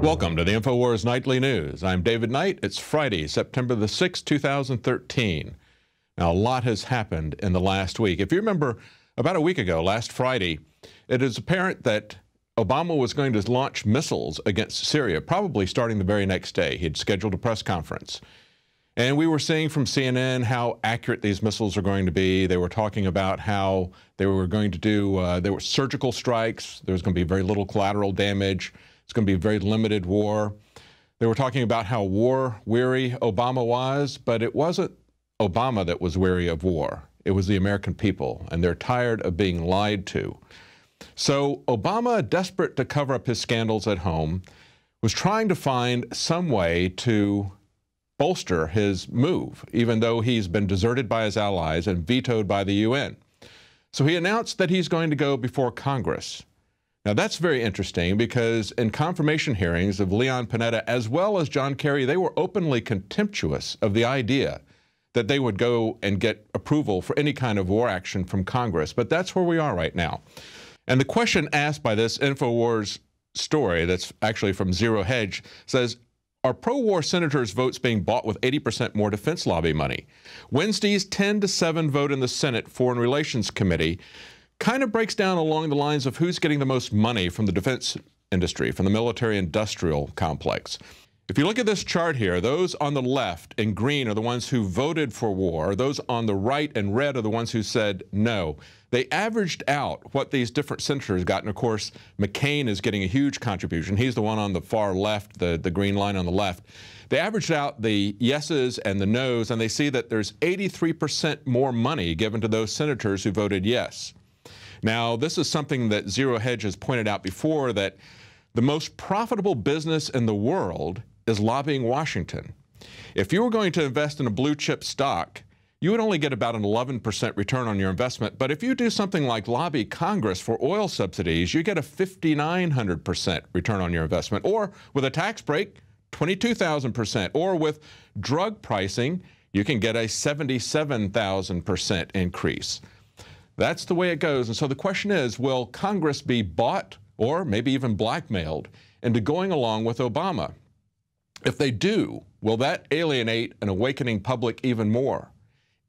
Welcome to the Infowars Nightly News. I'm David Knight. It's Friday, September the 6th, 2013. Now, a lot has happened in the last week. If you remember, about a week ago, last Friday, it is apparent that Obama was going to launch missiles against Syria, probably starting the very next day. He had scheduled a press conference. And we were seeing from CNN how accurate these missiles are going to be. They were talking about how they were going to do, there were surgical strikes. There was going to be very little collateral damage. It's going to be a very limited war. They were talking about how war-weary Obama was, but it wasn't Obama that was weary of war. It was the American people, and they're tired of being lied to. So Obama, desperate to cover up his scandals at home, was trying to find some way to bolster his move, even though he's been deserted by his allies and vetoed by the UN. So he announced that he's going to go before Congress. Now, that's very interesting because in confirmation hearings of Leon Panetta as well as John Kerry, they were openly contemptuous of the idea that they would go and get approval for any kind of war action from Congress. But that's where we are right now. And the question asked by this Infowars story that's actually from Zero Hedge says, are pro-war senators' votes being bought with 80% more defense lobby money? Wednesday's 10-7 vote in the Senate Foreign Relations Committee kind of breaks down along the lines of who's getting the most money from the defense industry, from the military-industrial complex. If you look at this chart here, those on the left in green are the ones who voted for war. Those on the right in red are the ones who said no. They averaged out what these different senators got. And, of course, McCain is getting a huge contribution. He's the one on the far left, the green line on the left. They averaged out the yeses and the nos, and they see that there's 83% more money given to those senators who voted yes. Now, this is something that Zero Hedge has pointed out before, that the most profitable business in the world is lobbying Washington. If you were going to invest in a blue chip stock, you would only get about an 11% return on your investment. But if you do something like lobby Congress for oil subsidies, you get a 5,900% return on your investment. Or with a tax break, 22,000%. Or with drug pricing, you can get a 77,000% increase. That's the way it goes. And so the question is, will Congress be bought or maybe even blackmailed into going along with Obama? If they do, will that alienate an awakening public even more?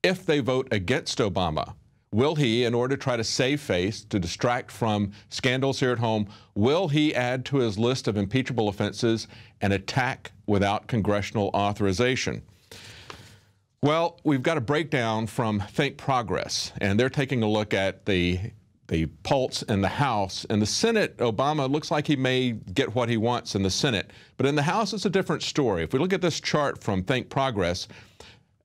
If they vote against Obama, will he, in order to try to save face, to distract from scandals here at home, will he add to his list of impeachable offenses an attack without congressional authorization? Well, we've got a breakdown from Think Progress, and they're taking a look at the pulse in the House. In the Senate, Obama looks like he may get what he wants in the Senate. But in the House, it's a different story. If we look at this chart from Think Progress,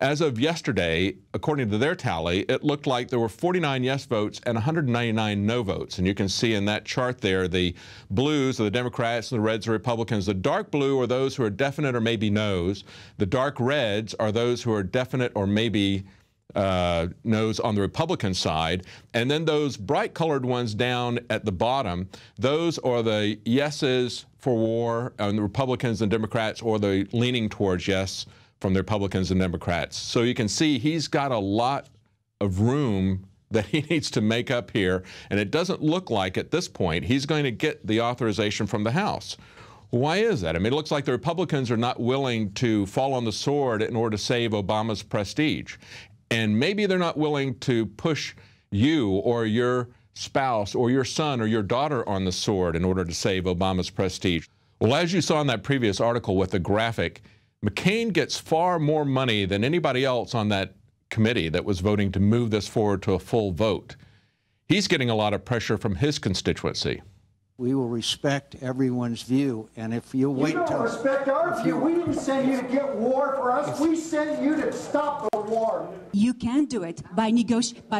as of yesterday, according to their tally, it looked like there were 49 yes votes and 199 no votes. And you can see in that chart there, the blues are the Democrats and the reds are Republicans. The dark blue are those who are definite or maybe no's. The dark reds are those who are definite or maybe no's on the Republican side. And then those bright colored ones down at the bottom, those are the yeses for war on the Republicans and Democrats, or the leaning towards yes from the Republicans and Democrats. So you can see he's got a lot of room that he needs to make up here, and it doesn't look like at this point he's going to get the authorization from the House. Why is that? I mean, it looks like the Republicans are not willing to fall on the sword in order to save Obama's prestige. And maybe they're not willing to push you or your spouse or your son or your daughter on the sword in order to save Obama's prestige. Well, as you saw in that previous article with the graphic, McCain gets far more money than anybody else on that committee that was voting to move this forward to a full vote. He's getting a lot of pressure from his constituency. We will respect everyone's view, and if you wait till... You don't respect our view. We didn't send you to get war for us. We sent you to stop the war. You can do it by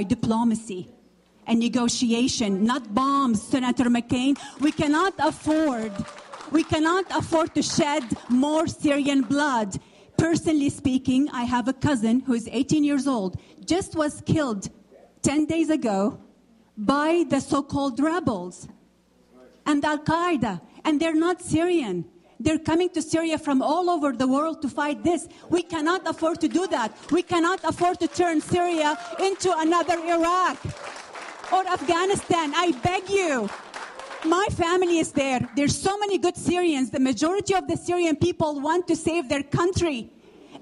diplomacy and negotiation, not bombs, Senator McCain. We cannot afford to shed more Syrian blood. Personally speaking, I have a cousin who is 18 years old, just was killed 10 days ago by the so-called rebels and Al-Qaeda, and they're not Syrian. They're coming to Syria from all over the world to fight this. We cannot afford to do that. We cannot afford to turn Syria into another Iraq or Afghanistan. I beg you. My family is there. There's so many good Syrians. The majority of the Syrian people want to save their country.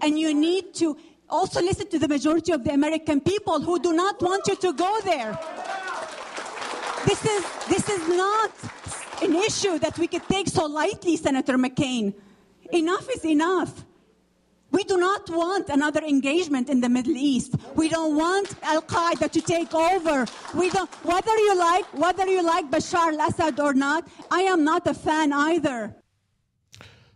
And you need to also listen to the majority of the American people who do not want you to go there. This is not an issue that we could take so lightly, Senator McCain. Enough is enough. We do not want another engagement in the Middle East. We don't want Al-Qaeda to take over. We don't, whether you like Bashar al-Assad or not, I am not a fan either.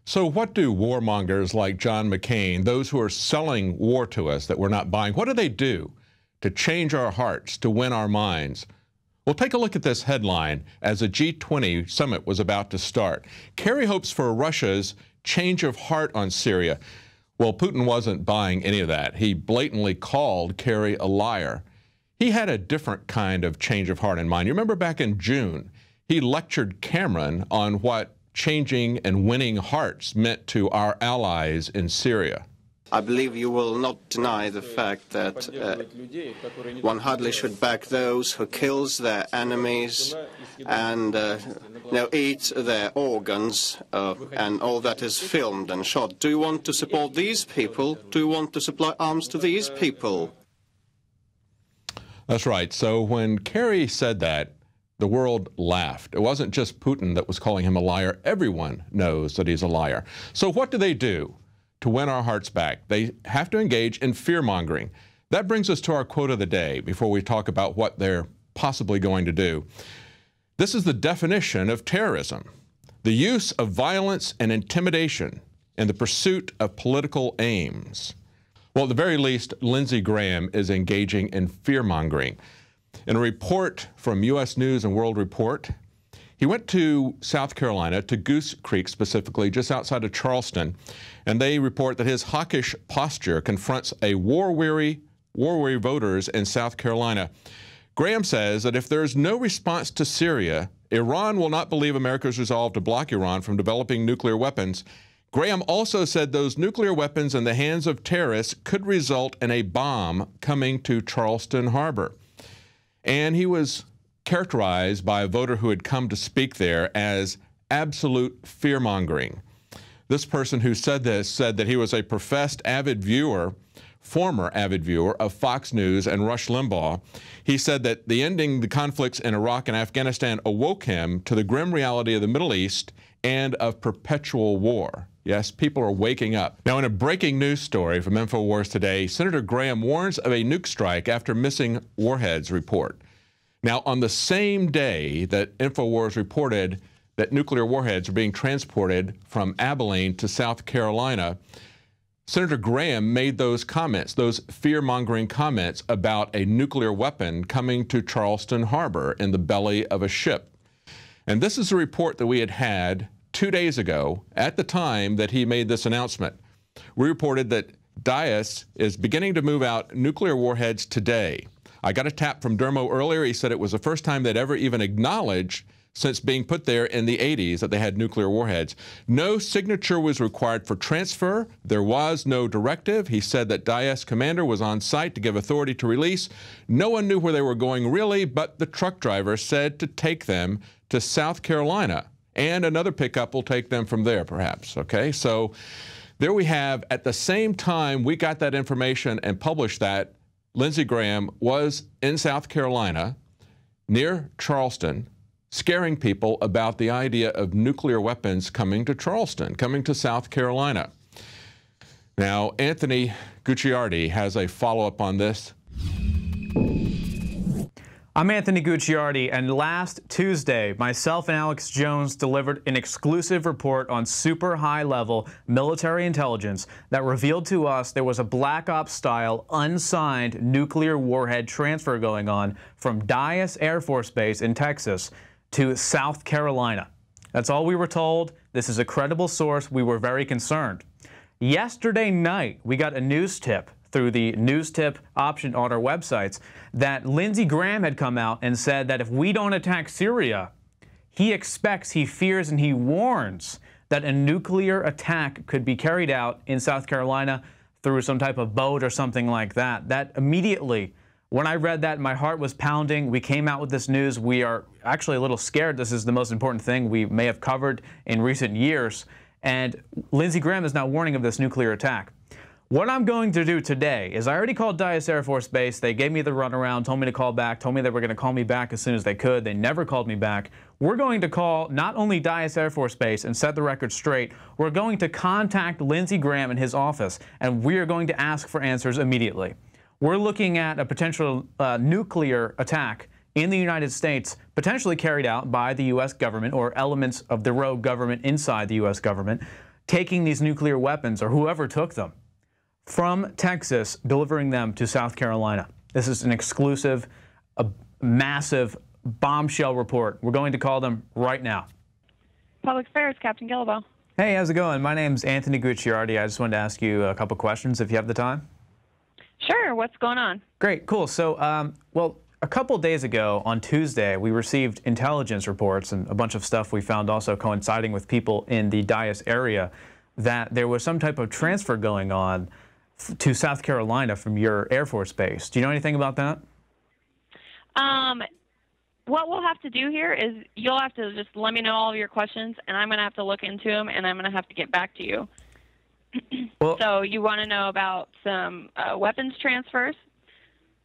So what do warmongers like John McCain, those who are selling war to us that we're not buying, what do they do to change our hearts, to win our minds? Well, take a look at this headline as a G20 summit was about to start. Kerry hopes for Russia's change of heart on Syria. Well, Putin wasn't buying any of that. He blatantly called Kerry a liar. He had a different kind of change of heart in mind. You remember back in June, he lectured Cameron on what changing and winning hearts meant to our allies in Syria. I believe you will not deny the fact that one hardly should back those who kills their enemies and eat their organs and all that is filmed and shot. Do you want to support these people? Do you want to supply arms to these people? That's right. So when Kerry said that, the world laughed. It wasn't just Putin that was calling him a liar. Everyone knows that he's a liar. So what do they do to win our hearts back? They have to engage in fear-mongering. That brings us to our quote of the day before we talk about what they're possibly going to do. This is the definition of terrorism: the use of violence and intimidation in the pursuit of political aims. Well, at the very least, Lindsey Graham is engaging in fear-mongering. In a report from U.S. News and World Report, he went to South Carolina, to Goose Creek specifically, just outside of Charleston, and they report that his hawkish posture confronts a war-weary voters in South Carolina. Graham says that if there is no response to Syria, Iran will not believe America's resolve to block Iran from developing nuclear weapons. Graham also said those nuclear weapons in the hands of terrorists could result in a bomb coming to Charleston Harbor. And he was characterized by a voter who had come to speak there as absolute fear-mongering. This person who said this said that he was a professed former avid viewer of Fox News and Rush Limbaugh. He said that ending the conflicts in Iraq and Afghanistan awoke him to the grim reality of the Middle East and of perpetual war. Yes, people are waking up. Now, in a breaking news story from Infowars today, Senator Graham warns of a nuke strike after missing Warheads report. Now, on the same day that Infowars reported that nuclear warheads are being transported from Abilene to South Carolina, Senator Graham made those comments, those fear-mongering comments about a nuclear weapon coming to Charleston Harbor in the belly of a ship. And this is a report that we had 2 days ago at the time that he made this announcement. We reported that Daesh is beginning to move out nuclear warheads today. I got a tap from Dermo earlier. He said it was the first time they'd ever even acknowledged since being put there in the 80s that they had nuclear warheads. No signature was required for transfer. There was no directive. He said that Daesh commander was on site to give authority to release. No one knew where they were going really, but the truck driver said to take them to South Carolina, and another pickup will take them from there perhaps. Okay, so there we have, at the same time we got that information and published that, Lindsey Graham was in South Carolina near Charleston, scaring people about the idea of nuclear weapons coming to Charleston, coming to South Carolina. Now, Anthony Gucciardi has a follow-up on this. I'm Anthony Gucciardi, and last Tuesday, myself and Alex Jones delivered an exclusive report on super high-level military intelligence that revealed to us there was a Black Ops-style, unsigned nuclear warhead transfer going on from Daesh Air Force Base in Texas to South Carolina. That's all we were told. This is a credible source. We were very concerned. Yesterday night, we got a news tip through the news tip option on our websites that Lindsey Graham had come out and said that if we don't attack Syria, he expects, he fears, and he warns that a nuclear attack could be carried out in South Carolina through some type of boat or something like that. That immediately When I read that, my heart was pounding. We came out with this news. We are actually a little scared. This is the most important thing we may have covered in recent years. And Lindsey Graham is now warning of this nuclear attack. What I'm going to do today is I already called Dyess Air Force Base. They gave me the runaround, told me to call back, told me they were going to call me back as soon as they could. They never called me back. We're going to call not only Dyess Air Force Base and set the record straight, we're going to contact Lindsey Graham in his office, and we are going to ask for answers immediately. We're looking at a potential nuclear attack in the United States, potentially carried out by the U.S. government or elements of the rogue government inside the U.S. government, taking these nuclear weapons, or whoever took them, from Texas, delivering them to South Carolina. This is an exclusive, a massive bombshell report. We're going to call them right now. Public Affairs, Captain Gillibo. Hey, how's it going? My name's Anthony Gucciardi. I just wanted to ask you a couple questions if you have the time. Sure, what's going on? Great, cool. So, well, a couple days ago on Tuesday, we received intelligence reports and a bunch of stuff we found also coinciding with people in the Dyess area that there was some type of transfer going on to South Carolina from your Air Force base. Do you know anything about that? What we'll have to do here is you'll have to just let me know all of your questions, and I'm going to have to look into them, and I'm going to have to get back to you. Well, so you want to know about some weapons transfers?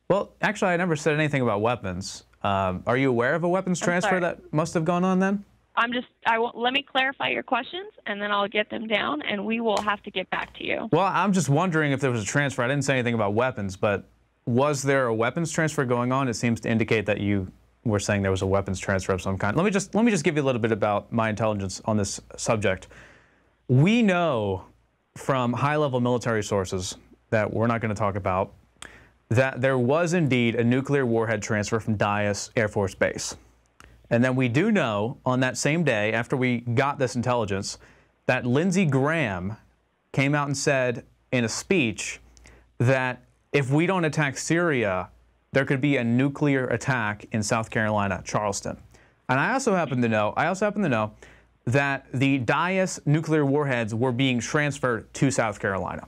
Well, actually, I never said anything about weapons. Are you aware of a weapons transfer that must have gone on then? Let me clarify your questions, and then I'll get them down, and we will have to get back to you. Well, I'm just wondering if there was a transfer. I didn't say anything about weapons, but was there a weapons transfer going on? It seems to indicate that you were saying there was a weapons transfer of some kind. Let me just give you a little bit about my intelligence on this subject. We know from high-level military sources that we're not going to talk about that there was indeed a nuclear warhead transfer from Dyess Air Force Base. And then we do know on that same day, after we got this intelligence, that Lindsey Graham came out and said in a speech that if we don't attack Syria, there could be a nuclear attack in South Carolina, Charleston. And I also happen to know that the Dyess nuclear warheads were being transferred to South Carolina.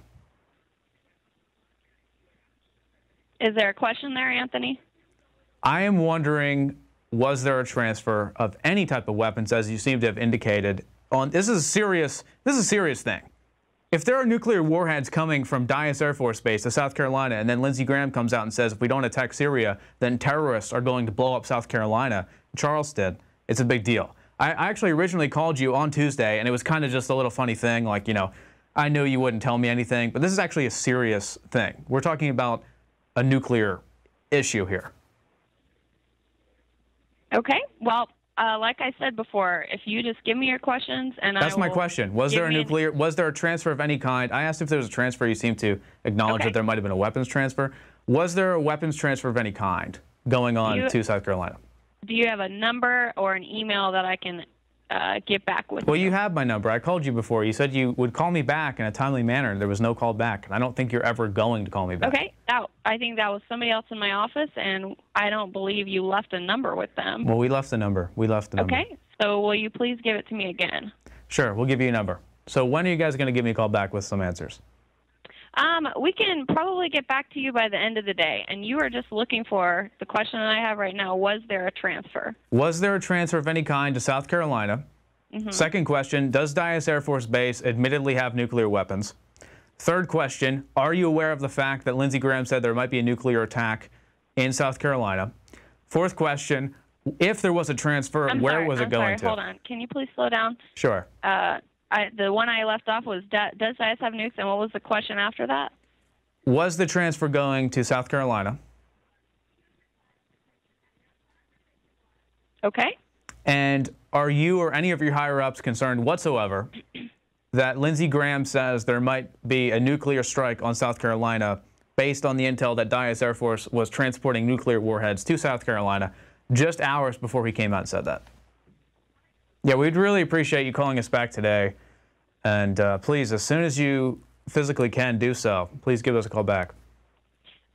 Is there a question there, Anthony? I am wondering, was there a transfer of any type of weapons, as you seem to have indicated? This is a serious thing. If there are nuclear warheads coming from Dyess Air Force Base to South Carolina, and then Lindsey Graham comes out and says, if we don't attack Syria, then terrorists are going to blow up South Carolina, Charleston, it's a big deal. I actually originally called you on Tuesday, and it was kind of just a little funny thing, like, you know, I knew you wouldn't tell me anything, but this is actually a serious thing. We're talking about a nuclear issue here. Okay. Well, like I said before, if you just give me your questions, and that's my question. Was there a transfer of any kind? I asked if there was a transfer. You seem to acknowledge that there might have been a weapons transfer. Was there a weapons transfer of any kind going on to South Carolina? Do you have a number or an email that I can get back with you? Well, you have my number. I called you before. You said you would call me back in a timely manner. There was no call back, and I don't think you're ever going to call me back. Okay. I think that was somebody else in my office, and I don't believe you left a number with them. Well, we left the number. Okay. So will you please give it to me again? Sure. We'll give you a number. So when are you guys going to give me a call back with some answers? We can probably get back to you by the end of the day. And you are just looking for the question that I have right now. Was there a transfer? Was there a transfer of any kind to South Carolina? Mm-hmm. Second question, does Dyess Air Force Base admittedly have nuclear weapons? Third question, are you aware of the fact that Lindsey Graham said there might be a nuclear attack in South Carolina? Fourth question, if there was a transfer, where was it going to? Hold on. Can you please slow down? Sure. The one I left off was, does Dyess have nukes? And what was the question after that? Was the transfer going to South Carolina? Okay. And are you or any of your higher-ups concerned whatsoever that Lindsey Graham says there might be a nuclear strike on South Carolina based on the intel that Dyess Air Force was transporting nuclear warheads to South Carolina just hours before he came out and said that? Yeah, we'd really appreciate you calling us back today. And please, as soon as you physically can do so, please give us a call back.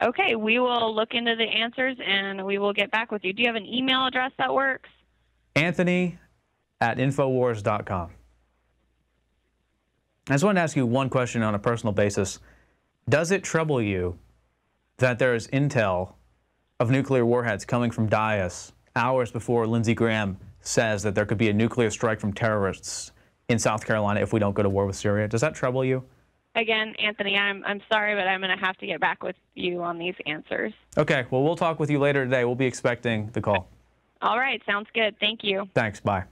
Okay, we will look into the answers, and we will get back with you. Do you have an email address that works? Anthony@Infowars.com. I just wanted to ask you one question on a personal basis. Does it trouble you that there is intel of nuclear warheads coming from Dias hours before Lindsey Graham says that there could be a nuclear strike from terrorists in South Carolina if we don't go to war with Syria. Does that trouble you? Again, Anthony, I'm sorry, but I'm going to have to get back with you on these answers. Okay, well, we'll talk with you later today. We'll be expecting the call. All right, sounds good. Thank you. Thanks, bye.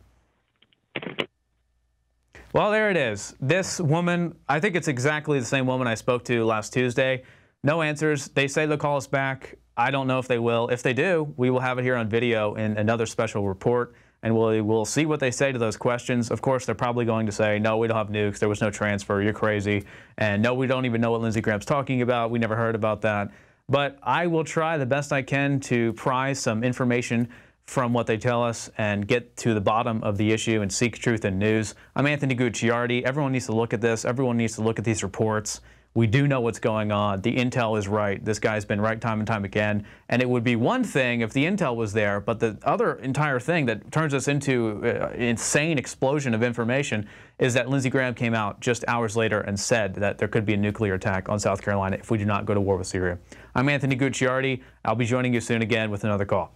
Well, there it is. This woman, I think it's exactly the same woman I spoke to last Tuesday. No answers. They say they'll call us back. I don't know if they will. If they do, we will have it here on video in another special report, and we'll see what they say to those questions. Of course, they're probably going to say, no, we don't have nukes. There was no transfer. You're crazy. And no, we don't even know what Lindsey Graham's talking about. We never heard about that. But I will try the best I can to pry some information from what they tell us and get to the bottom of the issue and seek truth in news. I'm Anthony Gucciardi. Everyone needs to look at this. Everyone needs to look at these reports. We do know what's going on. The intel is right. This guy's been right time and time again. And it would be one thing if the intel was there, but the other entire thing that turns us into an insane explosion of information is that Lindsey Graham came out just hours later and said that there could be a nuclear attack on South Carolina if we do not go to war with Syria. I'm Anthony Gucciardi. I'll be joining you soon again with another call.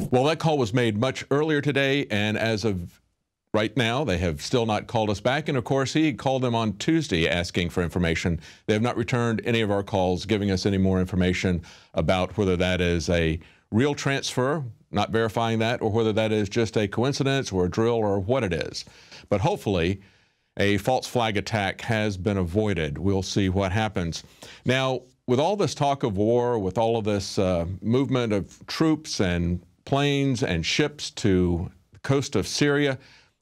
Well, that call was made much earlier today, and as of right now, they have still not called us back. And of course, he called them on Tuesday asking for information. They have not returned any of our calls, giving us any more information about whether that is a real transfer, not verifying that, or whether that is just a coincidence or a drill or what it is. But hopefully, a false flag attack has been avoided. We'll see what happens. Now, with all this talk of war, with all of this movement of troops and planes and ships to the coast of Syria,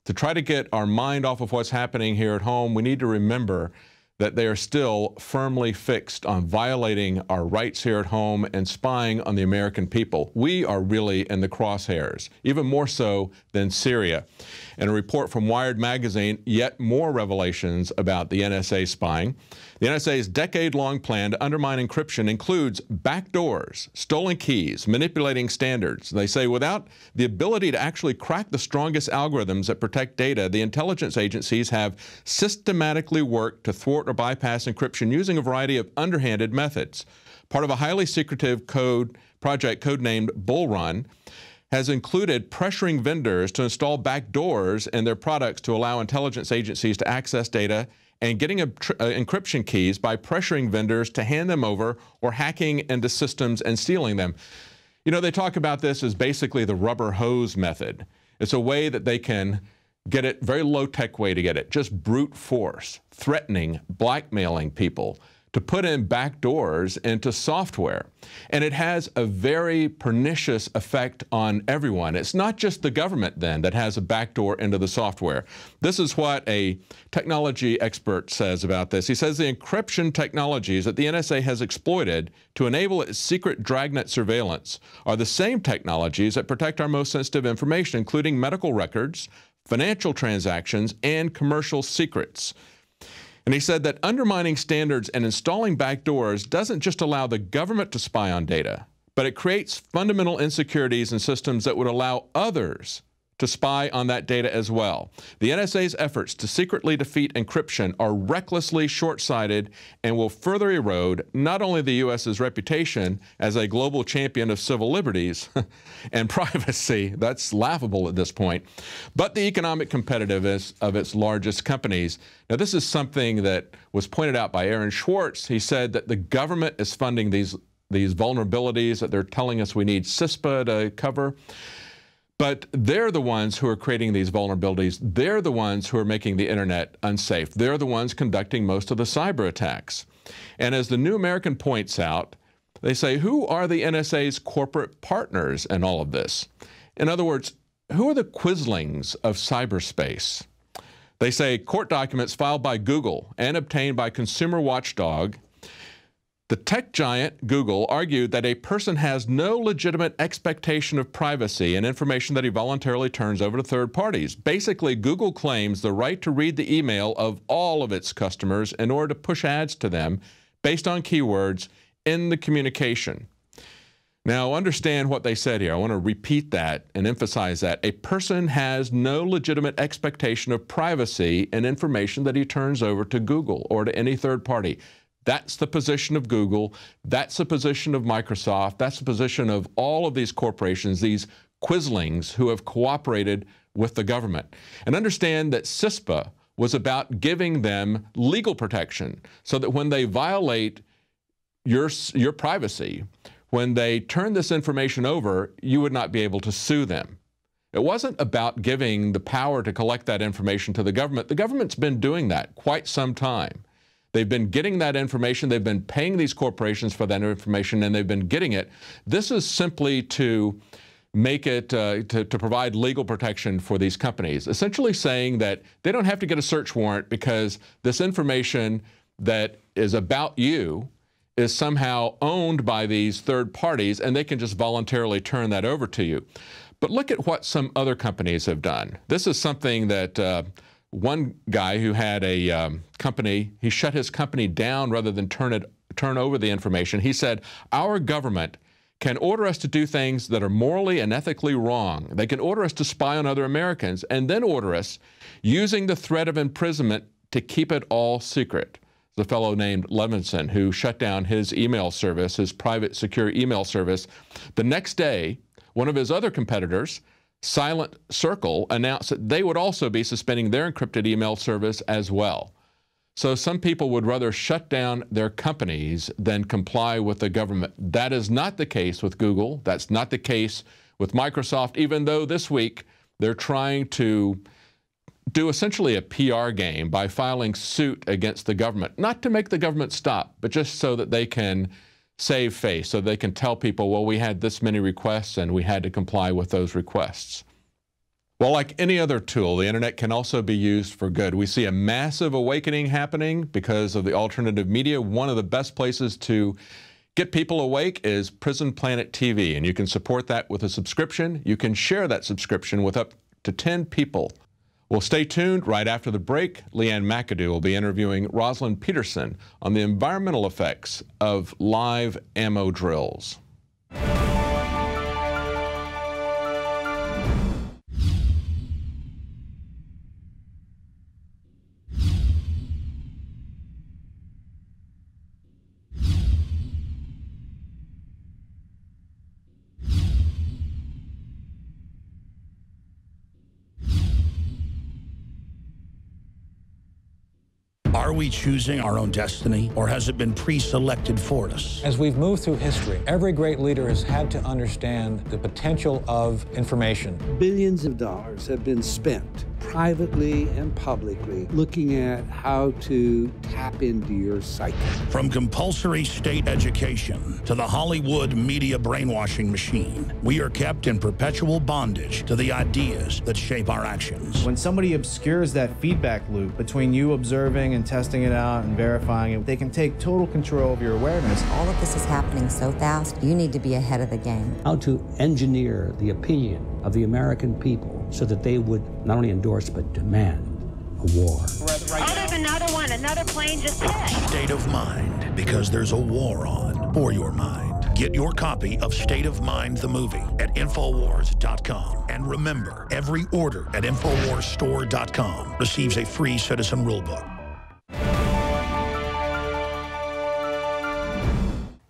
to try to get our mind off of what's happening here at home, we need to remember that they are still firmly fixed on violating our rights here at home and spying on the American people. We are really in the crosshairs, even more so than Syria. In a report from Wired magazine, yet more revelations about the NSA spying. The NSA's decade-long plan to undermine encryption includes backdoors, stolen keys, manipulating standards. They say without the ability to actually crack the strongest algorithms that protect data, the intelligence agencies have systematically worked to thwart or bypass encryption using a variety of underhanded methods. Part of a highly secretive project codenamed Bull Run has included pressuring vendors to install backdoors in their products to allow intelligence agencies to access data and getting encryption keys by pressuring vendors to hand them over or hacking into systems and stealing them. You know, they talk about this as basically the rubber hose method. It's a way that they can get it, very low-tech way to get it, just brute force, threatening, blackmailing people to put in backdoors into software. And it has a very pernicious effect on everyone. It's not just the government then that has a backdoor into the software. This is what a technology expert says about this. He says the encryption technologies that the NSA has exploited to enable its secret dragnet surveillance are the same technologies that protect our most sensitive information, including medical records, financial transactions, and commercial secrets. And he said that undermining standards and installing backdoors doesn't just allow the government to spy on data, but it creates fundamental insecurities in systems that would allow others to spy on that data as well. The NSA's efforts to secretly defeat encryption are recklessly short-sighted and will further erode not only the U.S.'s reputation as a global champion of civil liberties and privacy, that's laughable at this point, but the economic competitiveness of its largest companies. Now, this is something that was pointed out by Aaron Schwartz. He said that the government is funding these vulnerabilities that they're telling us we need CISPA to cover. But they're the ones who are creating these vulnerabilities. They're the ones who are making the internet unsafe. They're the ones conducting most of the cyber attacks. And as the New American points out, they say, who are the NSA's corporate partners in all of this? In other words, who are the quislings of cyberspace? They say court documents filed by Google and obtained by consumer watchdog. The tech giant, Google, argued that a person has no legitimate expectation of privacy in information that he voluntarily turns over to third parties. Basically, Google claims the right to read the email of all of its customers in order to push ads to them based on keywords in the communication. Now, understand what they said here. I want to repeat that and emphasize that. A person has no legitimate expectation of privacy in information that he turns over to Google or to any third party. That's the position of Google. That's the position of Microsoft. That's the position of all of these corporations, these Quislings who have cooperated with the government. And understand that CISPA was about giving them legal protection so that when they violate your privacy, when they turn this information over, you would not be able to sue them. It wasn't about giving the power to collect that information to the government. The government's been doing that quite some time. They've been getting that information. They've been paying these corporations for that information, and they've been getting it. This is simply to make it, to provide legal protection for these companies, essentially saying that they don't have to get a search warrant because this information that is about you is somehow owned by these third parties, and they can just voluntarily turn that over to you. But look at what some other companies have done. This is something that one guy who had a company, he shut his company down rather than turn over the information. He said, our government can order us to do things that are morally and ethically wrong. They can order us to spy on other Americans and then order us using the threat of imprisonment to keep it all secret. The fellow named Levinson who shut down his email service, his private secure email service. The next day, one of his other competitors, Silent Circle, announced that they would also be suspending their encrypted email service as well. So some people would rather shut down their companies than comply with the government. That is not the case with Google. That's not the case with Microsoft, even though this week they're trying to do essentially a PR game by filing suit against the government, not to make the government stop, but just so that they can save face, so they can tell people, well, we had this many requests and we had to comply with those requests. Well, like any other tool, the internet can also be used for good. We see a massive awakening happening because of the alternative media. One of the best places to get people awake is Prison Planet TV, and you can support that with a subscription. You can share that subscription with up to 10 people. Well, stay tuned. Right after the break, Leanne McAdoo will be interviewing Rosalind Peterson on the environmental effects of live ammo drills. Are we choosing our own destiny, or has it been pre-selected for us? As we've moved through history, every great leader has had to understand the potential of information. Billions of dollars have been spent, privately and publicly, looking at how to tap into your psyche. From compulsory state education to the Hollywood media brainwashing machine, we are kept in perpetual bondage to the ideas that shape our actions. When somebody obscures that feedback loop between you observing and testing it out and verifying it, they can take total control of your awareness. All of this is happening so fast, you need to be ahead of the game. How to engineer the opinion of the American people so that they would not only endorse but demand a war. Oh, there's another one. Another plane just hit. State of Mind, because there's a war on for your mind. Get your copy of State of Mind, the movie, at Infowars.com. And remember, every order at InfoWarsStore.com receives a free citizen rulebook.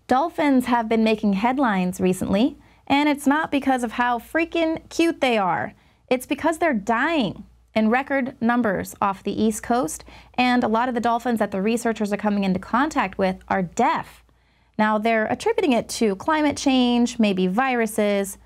Dolphins have been making headlines recently, and it's not because of how freaking cute they are. It's because they're dying in record numbers off the East Coast, and a lot of the dolphins that the researchers are coming into contact with are deaf. Now, they're attributing it to climate change, maybe viruses,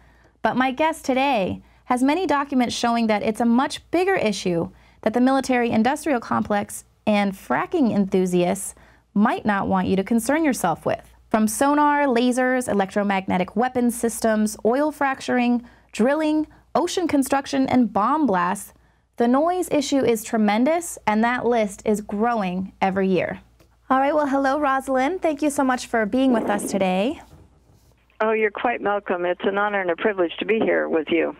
but my guest today has many documents showing that it's a much bigger issue that the military-industrial complex and fracking enthusiasts might not want you to concern yourself with. From sonar, lasers, electromagnetic weapons systems, oil fracturing, drilling, ocean construction, and bomb blasts, the noise issue is tremendous, and that list is growing every year. All right, well, hello, Rosalind. Thank you so much for being with us today. Oh, you're quite welcome. It's an honor and a privilege to be here with you.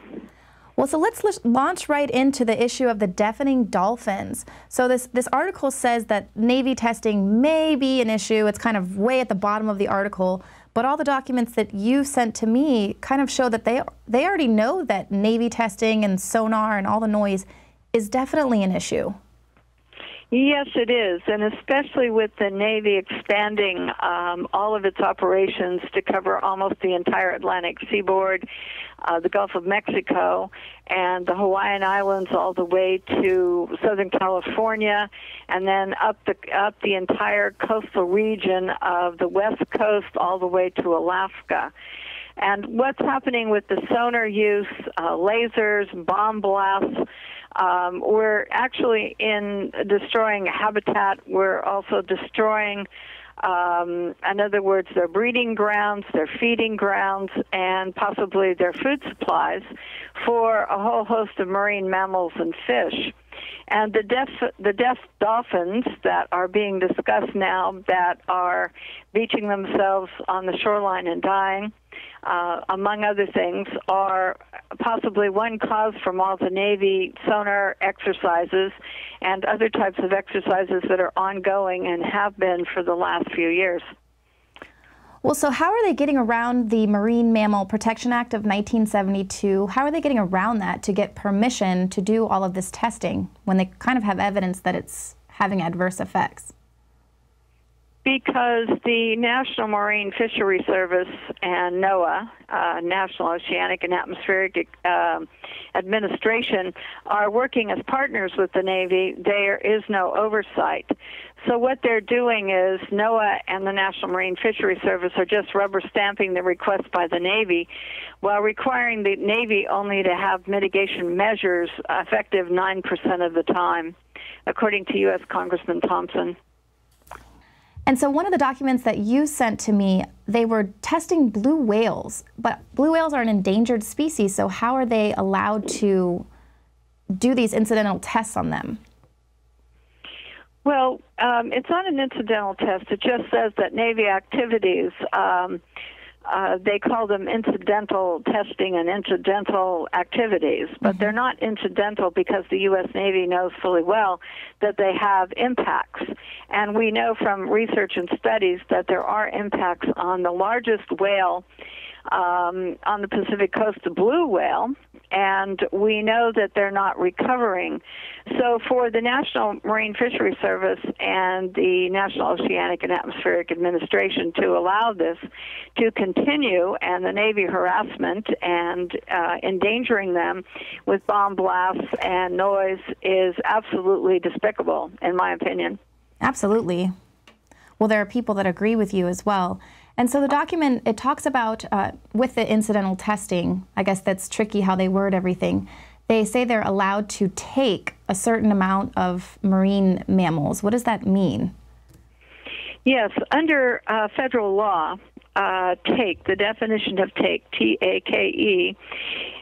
Well, so let's launch right into the issue of the deafening dolphins. So this article says that Navy testing may be an issue. It's kind of way at the bottom of the article. But all the documents that you sent to me kind of show that they already know that Navy testing and sonar and all the noise is definitely an issue. Yes, it is, and especially with the Navy expanding all of its operations to cover almost the entire Atlantic seaboard, the Gulf of Mexico, and the Hawaiian Islands all the way to Southern California, and then up the entire coastal region of the West Coast all the way to Alaska. And what's happening with the sonar use, lasers, bomb blasts, we're actually in destroying habitat. We're also destroying, in other words, their breeding grounds, their feeding grounds, and possibly their food supplies for a whole host of marine mammals and fish. And the deaf dolphins that are being discussed now that are beaching themselves on the shoreline and dying, among other things, are possibly one cause from all the Navy sonar exercises and other types of exercises that are ongoing and have been for the last few years. Well, so how are they getting around the Marine Mammal Protection Act of 1972? How are they getting around that to get permission to do all of this testing when they kind of have evidence that it's having adverse effects? Because the National Marine Fisheries Service and NOAA, National Oceanic and Atmospheric Administration, are working as partners with the Navy. There is no oversight. So what they're doing is NOAA and the National Marine Fisheries Service are just rubber stamping the request by the Navy while requiring the Navy only to have mitigation measures effective 9% of the time, according to U.S. Congressman Thompson. And so one of the documents that you sent to me, they were testing blue whales, but blue whales are an endangered species, so how are they allowed to do these incidental tests on them? Well, it's not an incidental test. It just says that Navy activities, they call them incidental testing and incidental activities, but they're not incidental because the U.S. Navy knows fully well that they have impacts. And we know from research and studies that there are impacts on the largest whale on the Pacific coast, the blue whale, and we know that they're not recovering. So for the National Marine Fisheries Service and the National Oceanic and Atmospheric Administration to allow this to continue, and the Navy harassment and endangering them with bomb blasts and noise is absolutely despicable, in my opinion. Absolutely. Well, there are people that agree with you as well. And so the document, it talks about, with the incidental testing, I guess that's tricky how they word everything, they say they're allowed to take a certain amount of marine mammals. What does that mean? Yes, under federal law, take, the definition of take, T-A-K-E,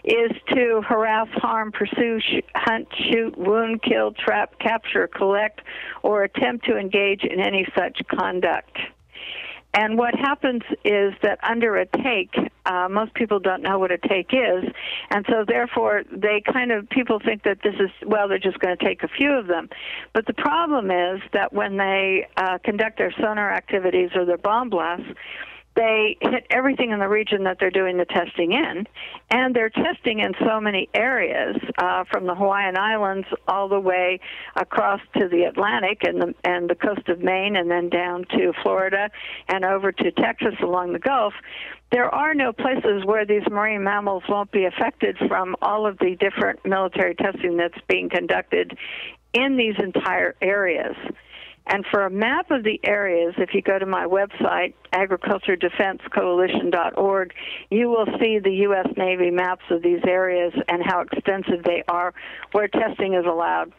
is to harass, harm, pursue, hunt, shoot, wound, kill, trap, capture, collect, or attempt to engage in any such conduct. And what happens is that under a take, most people don't know what a take is, and so therefore people think that this is, well, they're just going to take a few of them. But the problem is that when they conduct their sonar activities or their bomb blasts, they hit everything in the region that they're doing the testing in, and they're testing in so many areas, from the Hawaiian Islands all the way across to the Atlantic and the coast of Maine, and then down to Florida and over to Texas along the Gulf. There are no places where these marine mammals won't be affected from all of the different military testing that's being conducted in these entire areas. And for a map of the areas, if you go to my website, agriculturedefensecoalition.org, you will see the U.S. Navy maps of these areas and how extensive they are, where testing is allowed.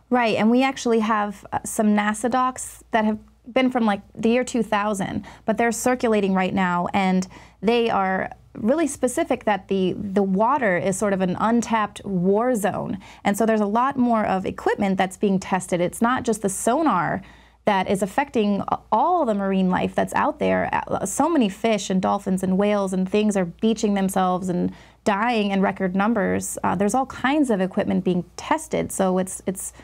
Right, and we actually have some NASA docs that have been from like the year 2000, but they're circulating right now, and they are really specific that the water is sort of an untapped war zone. And so there's a lot more of equipment that's being tested. It's not just the sonar that is affecting all the marine life that's out there. So many fish and dolphins and whales and things are beaching themselves and dying in record numbers. There's all kinds of equipment being tested. So it's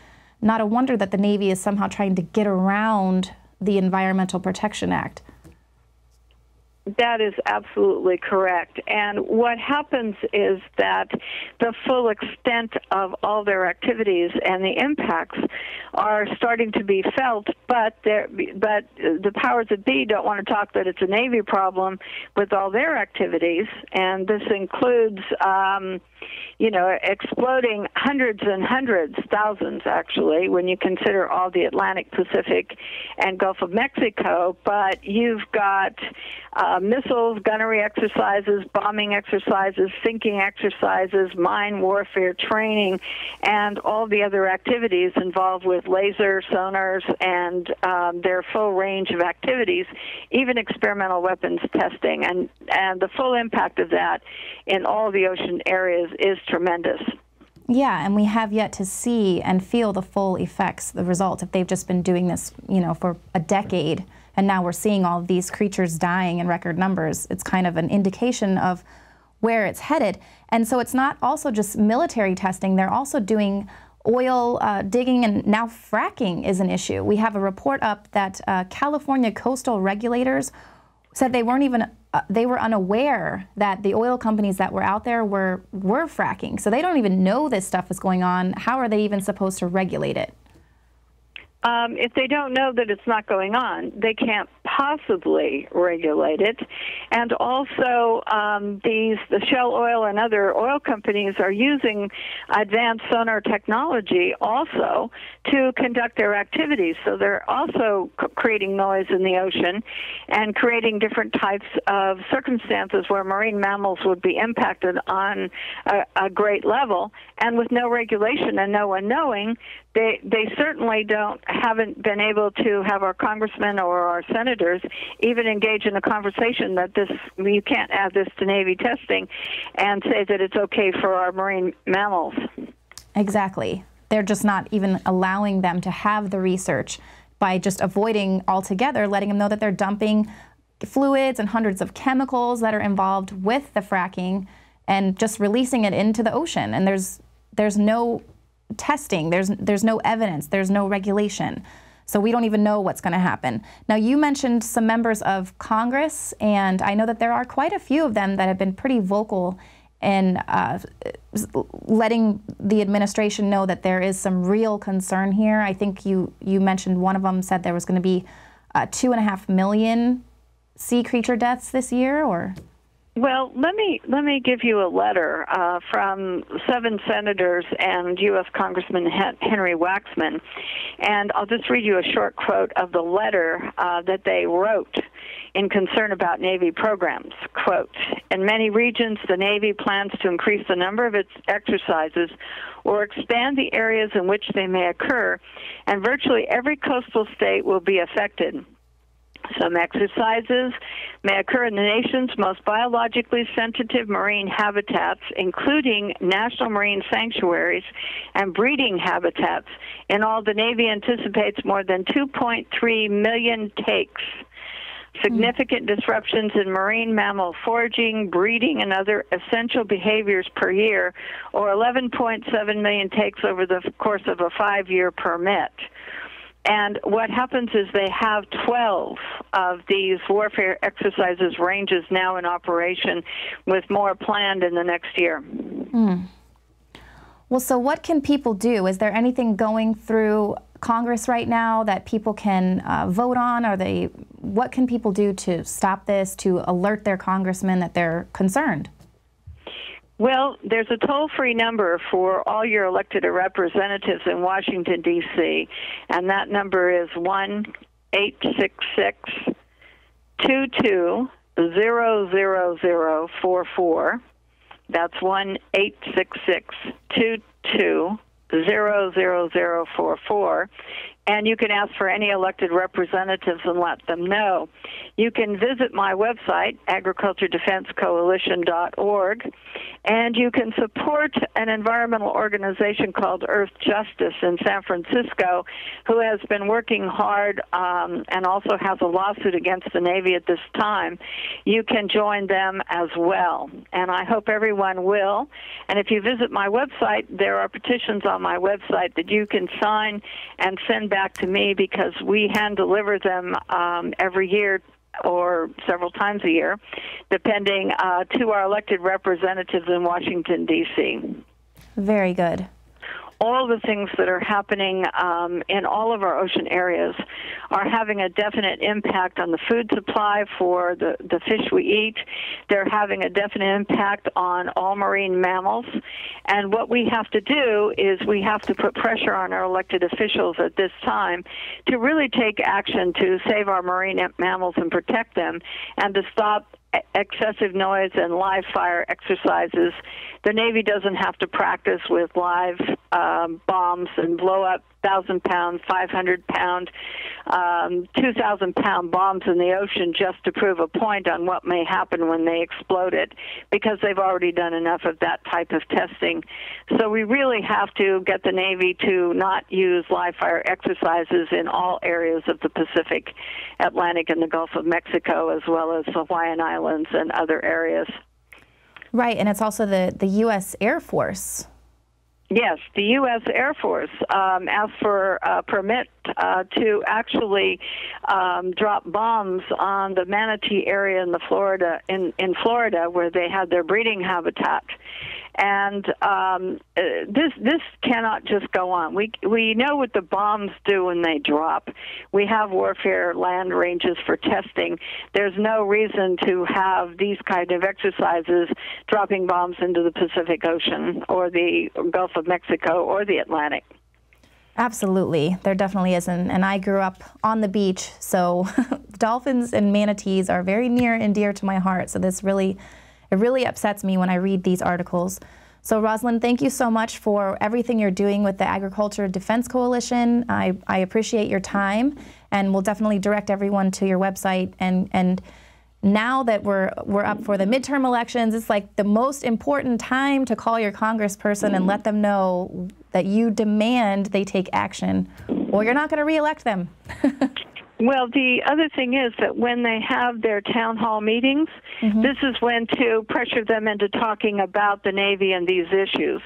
not a wonder that the Navy is somehow trying to get around the Environmental Protection Act. That is absolutely correct. And what happens is that the full extent of all their activities and the impacts are starting to be felt, but the powers that be don't want to talk that it's a Navy problem with all their activities, and this includes exploding hundreds and hundreds, thousands actually, when you consider all the Atlantic, Pacific, and Gulf of Mexico. But you've got missiles, gunnery exercises, bombing exercises, sinking exercises, mine warfare training, and all the other activities involved with laser, sonars, and their full range of activities, even experimental weapons testing. And the full impact of that in all the ocean areas is tremendous. Yeah, and we have yet to see and feel the full effects, the results. If they've just been doing this, for a decade, and now we're seeing all of these creatures dying in record numbers, it's kind of an indication of where it's headed. And so it's not also just military testing. They're also doing oil digging, and now fracking is an issue. We have a report up that California coastal regulators said they weren't even they were unaware that the oil companies that were out there were fracking. So they don't even know this stuff is going on. How are they even supposed to regulate it? If they don't know that it's not going on, they can't possibly regulate it. And also, the Shell Oil and other oil companies are using advanced sonar technology also to conduct their activities. So they're also creating noise in the ocean and creating different types of circumstances where marine mammals would be impacted on a great level. And with no regulation and no one knowing, they certainly haven't been able to have our congressmen or our senators even engage in a conversation that you can't add this to Navy testing and say that it's okay for our marine mammals. Exactly. They're just not even allowing them to have the research by just avoiding altogether, letting them know that they're dumping fluids and hundreds of chemicals that are involved with the fracking and just releasing it into the ocean. And there's no testing, there's no evidence, there's no regulation. So we don't even know what's going to happen. Now, you mentioned some members of Congress, and I know that there are quite a few of them that have been pretty vocal in letting the administration know that there is some real concern here. I think you mentioned one of them said there was going to be 2.5 million sea creature deaths this year, or? Well, let me give you a letter from 7 senators and U.S. Congressman Henry Waxman, and I'll just read you a short quote of the letter that they wrote in concern about Navy programs. Quote, "In many regions, the Navy plans to increase the number of its exercises or expand the areas in which they may occur, and virtually every coastal state will be affected. Some exercises may occur in the nation's most biologically sensitive marine habitats, including national marine sanctuaries and breeding habitats. In all, the Navy anticipates more than 2.3 million takes. Significant disruptions in marine mammal foraging, breeding, and other essential behaviors per year, or 11.7 million takes over the course of a 5-year permit." And what happens is they have 12 of these warfare exercises ranges now in operation, with more planned in the next year. Well, so what can people do? Is there anything going through Congress right now that people can vote on? What can people do to stop this, to alert their congressmen that they're concerned? Well, there's a toll-free number for all your elected representatives in Washington, D.C., and that number is 1-866-22-00044. That's 1-866-22-00044. And you can ask for any elected representatives and let them know. You can visit my website, agriculturedefensecoalition.org, and you can support an environmental organization called Earth Justice in San Francisco, who has been working hard and also has a lawsuit against the Navy at this time. You can join them as well, and I hope everyone will. And if you visit my website, there are petitions on my website that you can sign and send back to me, because we hand deliver them every year or several times a year, depending, to our elected representatives in Washington, D.C. Very good. All the things that are happening in all of our ocean areas are having a definite impact on the food supply for the fish we eat. They're having a definite impact on all marine mammals. And what we have to do is we have to put pressure on our elected officials at this time to really take action to save our marine mammals and protect them, and to stop excessive noise and live fire exercises. The Navy doesn't have to practice with live bombs and blow up 1,000-pound, 500-pound, 2,000-pound bombs in the ocean just to prove a point on what may happen when they exploded, because they've already done enough of that type of testing. So we really have to get the Navy to not use live fire exercises in all areas of the Pacific, Atlantic, and the Gulf of Mexico, as well as the Hawaiian Islands and other areas. Right, and it's also the U.S. Air Force. Yes, the U.S. Air Force asked for a permit to actually drop bombs on the manatee area in Florida, where they had their breeding habitat. And this cannot just go on. We know what the bombs do when they drop. We have warfare land ranges for testing. There's no reason to have these kind of exercises dropping bombs into the Pacific Ocean or the Gulf of Mexico or the Atlantic. Absolutely. There definitely isn't. And I grew up on the beach, so dolphins and manatees are very near and dear to my heart. So this really, it really upsets me when I read these articles. So Rosalind, thank you so much for everything you're doing with the Agriculture Defense Coalition. I appreciate your time, and we'll definitely direct everyone to your website. And now that we're up for the midterm elections, it's like the most important time to call your congressperson and let them know that you demand they take action, or you're not going to re-elect them. Well, the other thing is that when they have their town hall meetings, this is when to pressure them into talking about the Navy and these issues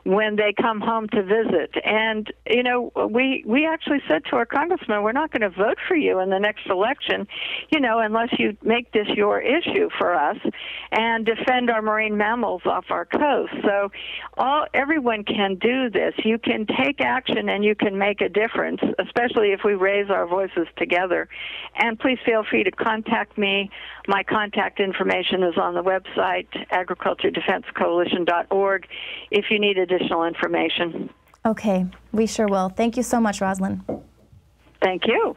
when they come home to visit. And, you know, we actually said to our congressman, we're not going to vote for you in the next election, you know, unless you make this your issue for us and defend our marine mammals off our coast. So everyone can do this. You can take action and you can make a difference, especially if we raise our voices together. And please feel free to contact me. My contact information is on the website, agriculturedefensecoalition.org, if you need additional information. Okay, we sure will. Thank you so much, Rosalind. Thank you.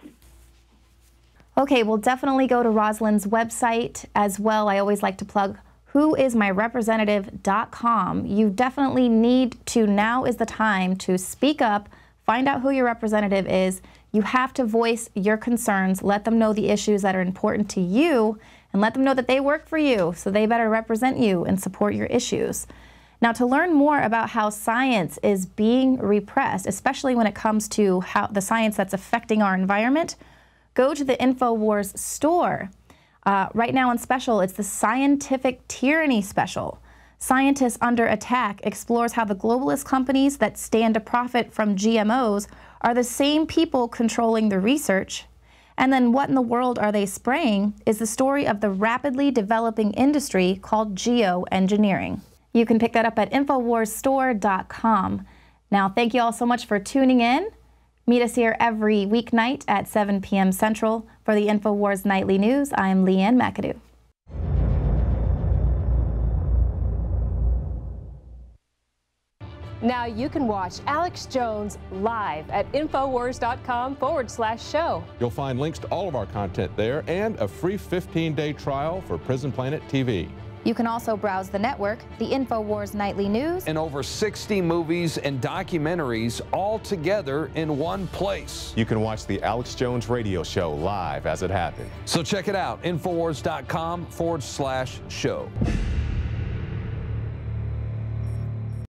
Okay, we'll definitely go to Rosalind's website as well. I always like to plug whoismyrepresentative.com. You definitely need to, now is the time to speak up, find out who your representative is. You have to voice your concerns, let them know the issues that are important to you, and let them know that they work for you, so they better represent you and support your issues. Now, to learn more about how science is being repressed, especially when it comes to how the science that's affecting our environment, go to the Infowars store. Right now on special, it's the Scientific Tyranny special. Scientists Under Attack explores how the globalist companies that stand to profit from GMOs are the same people controlling the research. And then What in the World Are They Spraying is the story of the rapidly developing industry called geoengineering. You can pick that up at InfoWarsStore.com. Now, thank you all so much for tuning in. Meet us here every weeknight at 7 p.m. Central for the Infowars Nightly News. I'm Leanne McAdoo. Now you can watch Alex Jones live at Infowars.com/show. You'll find links to all of our content there and a free 15-day trial for Prison Planet TV. You can also browse the network, the Infowars Nightly News, and over 60 movies and documentaries all together in one place. You can watch the Alex Jones radio show live as it happened. So check it out, Infowars.com/show.